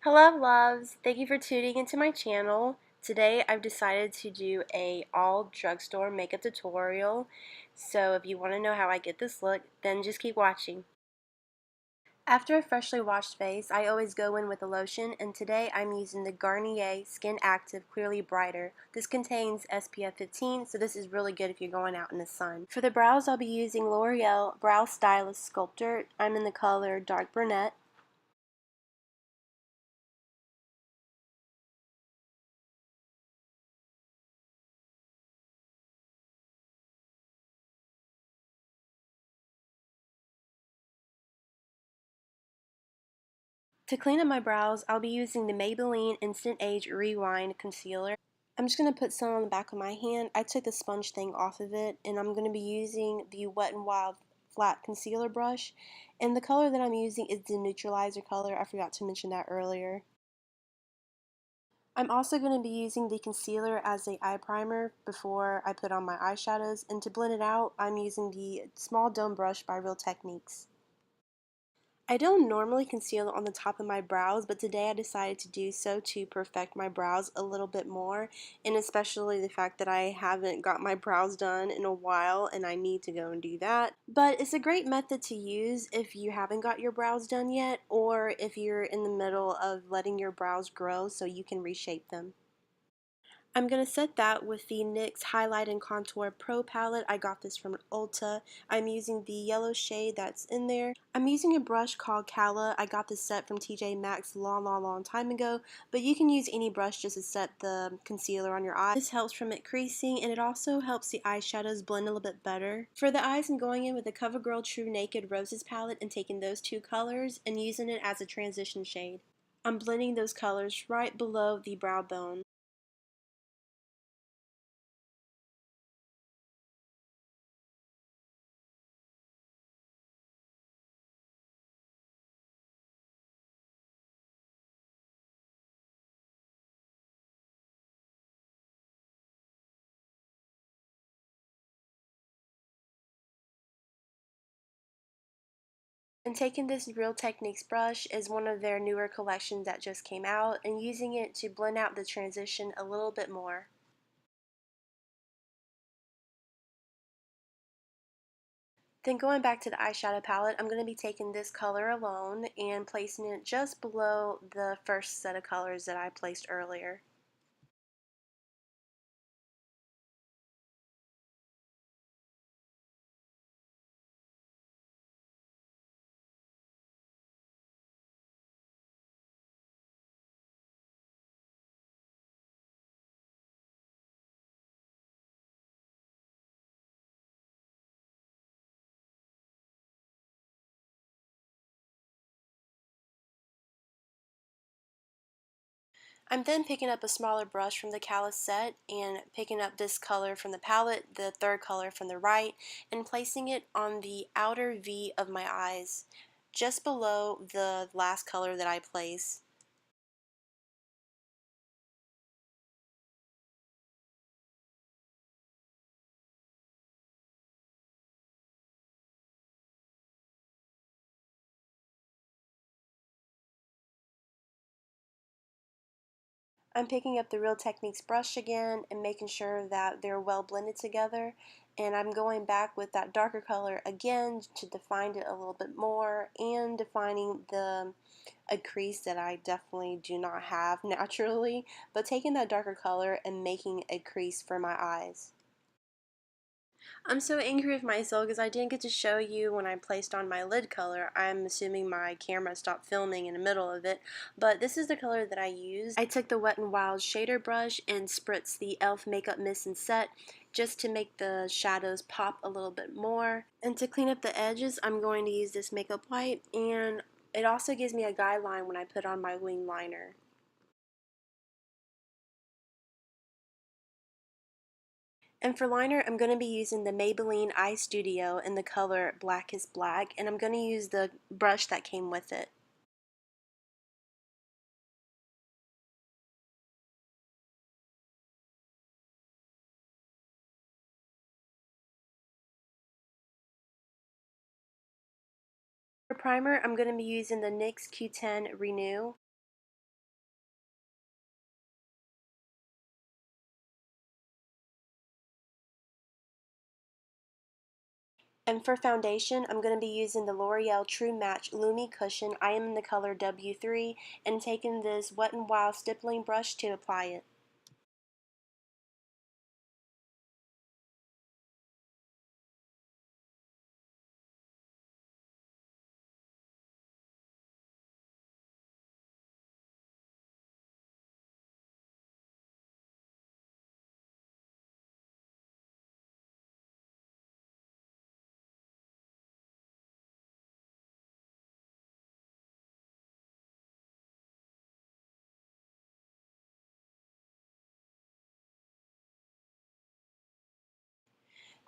Hello loves, thank you for tuning into my channel. Today I've decided to do a all drugstore makeup tutorial. So if you want to know how I get this look, then just keep watching. After a freshly washed face, I always go in with a lotion, and today I'm using the Garnier Skin Active Clearly Brighter. This contains SPF 15, so this is really good if you're going out in the sun. For the brows, I'll be using L'Oreal Brow Stylist Sculptor. I'm in the color Dark Brunette. To clean up my brows, I'll be using the Maybelline Instant Age Rewind Concealer. I'm just going to put some on the back of my hand. I took the sponge thing off of it, and I'm going to be using the Wet n Wild Flat Concealer Brush. And the color that I'm using is the neutralizer color. I forgot to mention that earlier. I'm also going to be using the concealer as a eye primer before I put on my eyeshadows. And to blend it out, I'm using the small dome brush by Real Techniques. I don't normally conceal on the top of my brows, but today I decided to do so to perfect my brows a little bit more, and especially the fact that I haven't got my brows done in a while and I need to go and do that. But it's a great method to use if you haven't got your brows done yet, or if you're in the middle of letting your brows grow so you can reshape them. I'm going to set that with the NYX Highlight and Contour Pro palette. I got this from Ulta. I'm using the yellow shade that's in there. I'm using a brush called Calla. I got this set from TJ Maxx long time ago, but you can use any brush just to set the concealer on your eye. This helps from it creasing, and it also helps the eyeshadows blend a little bit better. For the eyes, I'm going in with the Covergirl Trunaked Roses palette and taking those two colors and using it as a transition shade. I'm blending those colors right below the brow bone. And taking this Real Techniques brush is one of their newer collections that just came out, and using it to blend out the transition a little bit more. Then going back to the eyeshadow palette, I'm going to be taking this color alone and placing it just below the first set of colors that I placed earlier. I'm then picking up a smaller brush from the Calla set and picking up this color from the palette, the third color from the right, and placing it on the outer V of my eyes, just below the last color that I placed. I'm picking up the Real Techniques brush again and making sure that they're well blended together, and I'm going back with that darker color again to define it a little bit more and defining a crease that I definitely do not have naturally, but taking that darker color and making a crease for my eyes. I'm so angry with myself because I didn't get to show you when I placed on my lid color. I'm assuming my camera stopped filming in the middle of it, but this is the color that I used. I took the Wet n Wild shader brush and spritzed the e.l.f. Makeup Mist and Set just to make the shadows pop a little bit more. And to clean up the edges, I'm going to use this makeup wipe, and it also gives me a guideline when I put on my wing liner. And for liner, I'm going to be using the Maybelline Eyestudio in the color Blackest Black, and I'm going to use the brush that came with it. For primer, I'm going to be using the NYX Q10 Renew. And for foundation, I'm going to be using the L'Oreal True Match Lumi Cushion. I am in the color W3 and taking this Wet n Wild stippling brush to apply it.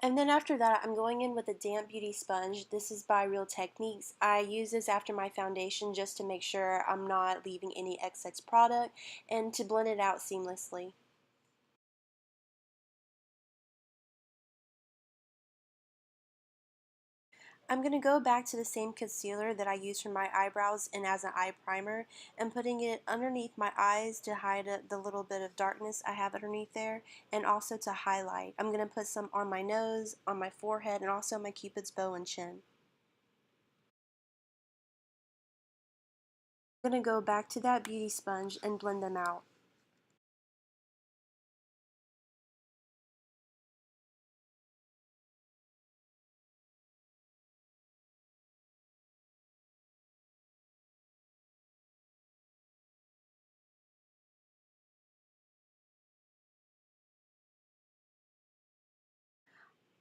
And then after that, I'm going in with a damp beauty sponge. This is by Real Techniques. I use this after my foundation just to make sure I'm not leaving any excess product and to blend it out seamlessly. I'm going to go back to the same concealer that I used for my eyebrows and as an eye primer and putting it underneath my eyes to hide the little bit of darkness I have underneath there and also to highlight. I'm going to put some on my nose, on my forehead, and also my cupid's bow and chin. I'm going to go back to that beauty sponge and blend them out.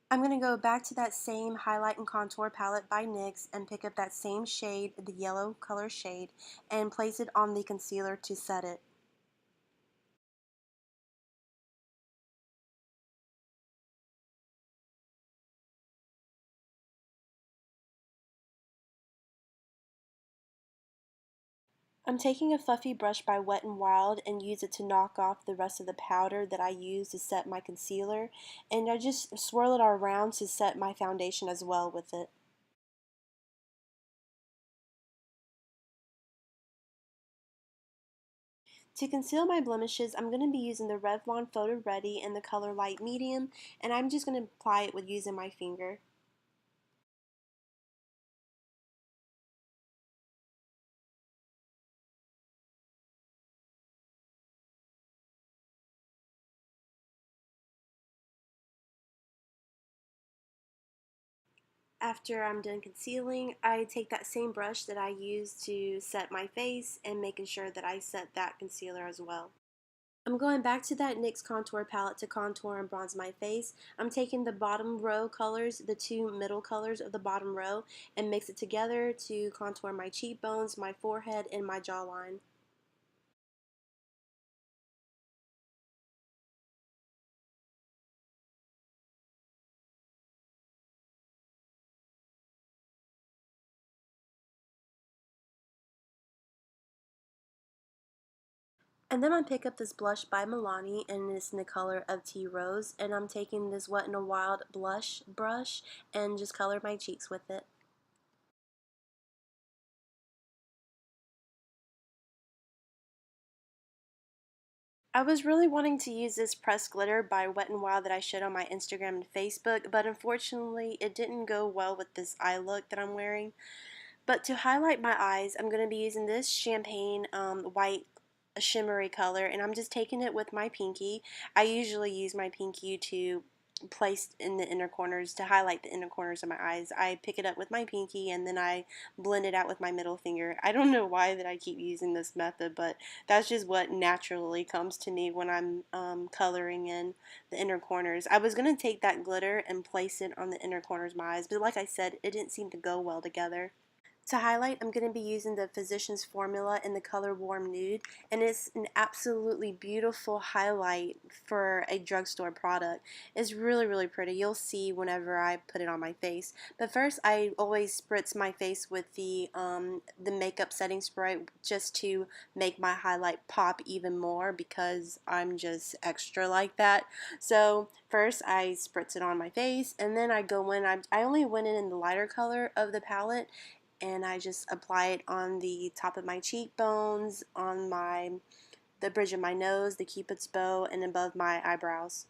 I'm going to go back to that same highlight and contour palette by NYX and pick up that same shade, the yellow color shade, and place it on the concealer to set it. I'm taking a fluffy brush by Wet n Wild and use it to knock off the rest of the powder that I use to set my concealer, and I just swirl it around to set my foundation as well with it. To conceal my blemishes, I'm going to be using the Revlon photoready in the color light medium, and I'm just going to apply it with using my finger. After I'm done concealing, I take that same brush that I used to set my face and making sure that I set that concealer as well. I'm going back to that NYX contour palette to contour and bronze my face. I'm taking the bottom row colors, the two middle colors of the bottom row, and mix it together to contour my cheekbones, my forehead, and my jawline. And then I pick up this blush by Milani, and it's in the color of Tea Rose, and I'm taking this Wet n Wild blush brush and just color my cheeks with it. I was really wanting to use this pressed glitter by Wet n Wild that I showed on my Instagram and Facebook, but unfortunately it didn't go well with this eye look that I'm wearing. But to highlight my eyes, I'm going to be using this champagne white shimmery color, and I'm just taking it with my pinky. I usually use my pinky to place in the inner corners to highlight the inner corners of my eyes. I pick it up with my pinky and then I blend it out with my middle finger. I don't know why that I keep using this method, but that's just what naturally comes to me when I'm coloring in the inner corners. I was going to take that glitter and place it on the inner corners of my eyes, but like I said, it didn't seem to go well together. To highlight, I'm going to be using the Physicians Formula in the color Warm Nude, and it's an absolutely beautiful highlight for a drugstore product. It's really, really pretty. You'll see whenever I put it on my face. But first, I always spritz my face with the makeup setting spray just to make my highlight pop even more because I'm just extra like that. So first, I spritz it on my face, and then I go in. I only went in the lighter color of the palette, and I just apply it on the top of my cheekbones, on the bridge of my nose, the cupid's bow, and above my eyebrows.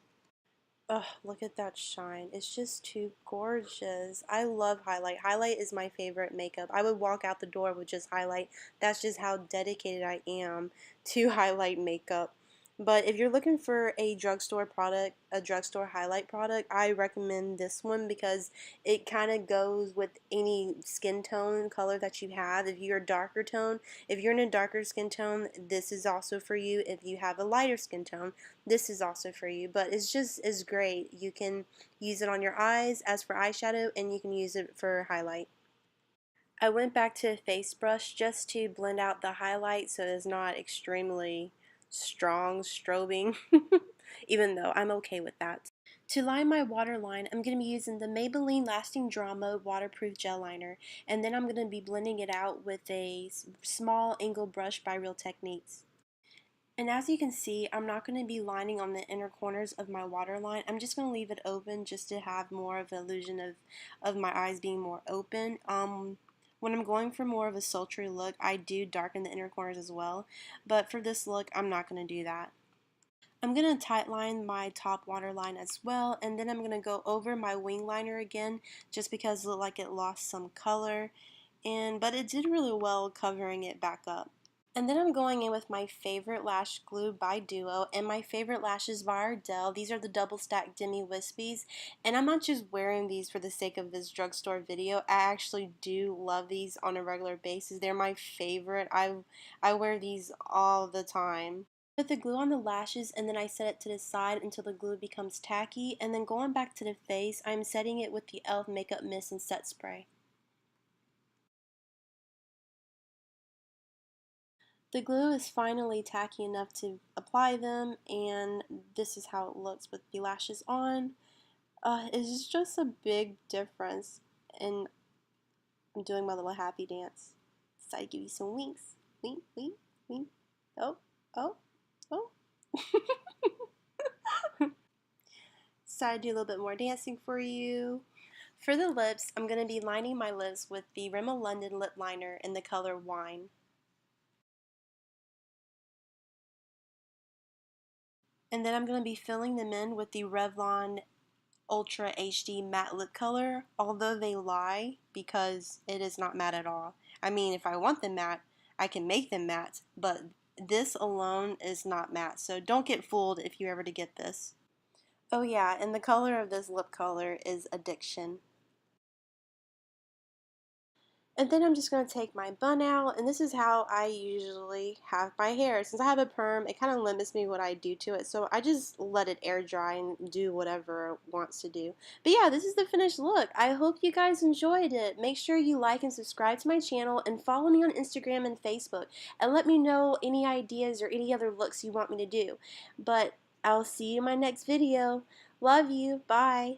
Oh, look at that shine. It's just too gorgeous. I love highlight. Highlight is my favorite makeup. I would walk out the door with just highlight. That's just how dedicated I am to highlight makeup. But if you're looking for a drugstore product, a drugstore highlight product, I recommend this one because it kind of goes with any skin tone color that you have. If you're a darker tone, if you're in a darker skin tone, this is also for you. If you have a lighter skin tone, this is also for you. But it's great. You can use it on your eyes as for eyeshadow, and you can use it for highlight. I went back to a face brush just to blend out the highlight so it's not extremely strong strobing, even though I'm okay with that. To line my waterline, I'm going to be using the Maybelline Lasting Drama Waterproof Gel Liner, and then I'm going to be blending it out with a small angle brush by Real Techniques. And as you can see, I'm not going to be lining on the inner corners of my waterline. I'm just going to leave it open just to have more of the illusion of my eyes being more open. When I'm going for more of a sultry look, I do darken the inner corners as well. But for this look, I'm not going to do that. I'm going to tight line my top waterline as well, and then I'm going to go over my wing liner again just because it looked like it lost some color, but it did really well covering it back up. And then I'm going in with my favorite lash glue by Duo and my favorite lashes by Ardell. These are the double stacked demi wispies, and I'm not just wearing these for the sake of this drugstore video. I actually do love these on a regular basis. They're my favorite. I wear these all the time. Put the glue on the lashes and then I set it to the side until the glue becomes tacky, and then going back to the face, I'm setting it with the e.l.f. Makeup Mist and Set Spray. The glue is finally tacky enough to apply them, and this is how it looks with the lashes on. It's just a big difference, and I'm doing my little happy dance. So I give you some winks. Wink, wink, wink. Oh, oh, oh. So I do a little bit more dancing for you. For the lips, I'm going to be lining my lips with the Rimmel London lip liner in the color Wine. And then I'm going to be filling them in with the Revlon Ultra HD matte lip color, although they lie because it is not matte at all. I mean, if I want them matte, I can make them matte, but this alone is not matte, so don't get fooled if you ever to get this. Oh yeah, and the color of this lip color is Addiction. And then I'm just going to take my bun out, and this is how I usually have my hair. Since I have a perm, it kind of limits me what I do to it, so I just let it air dry and do whatever it wants to do. But yeah, this is the finished look. I hope you guys enjoyed it. Make sure you like and subscribe to my channel, and follow me on Instagram and Facebook, and let me know any ideas or any other looks you want me to do. But I'll see you in my next video. Love you. Bye.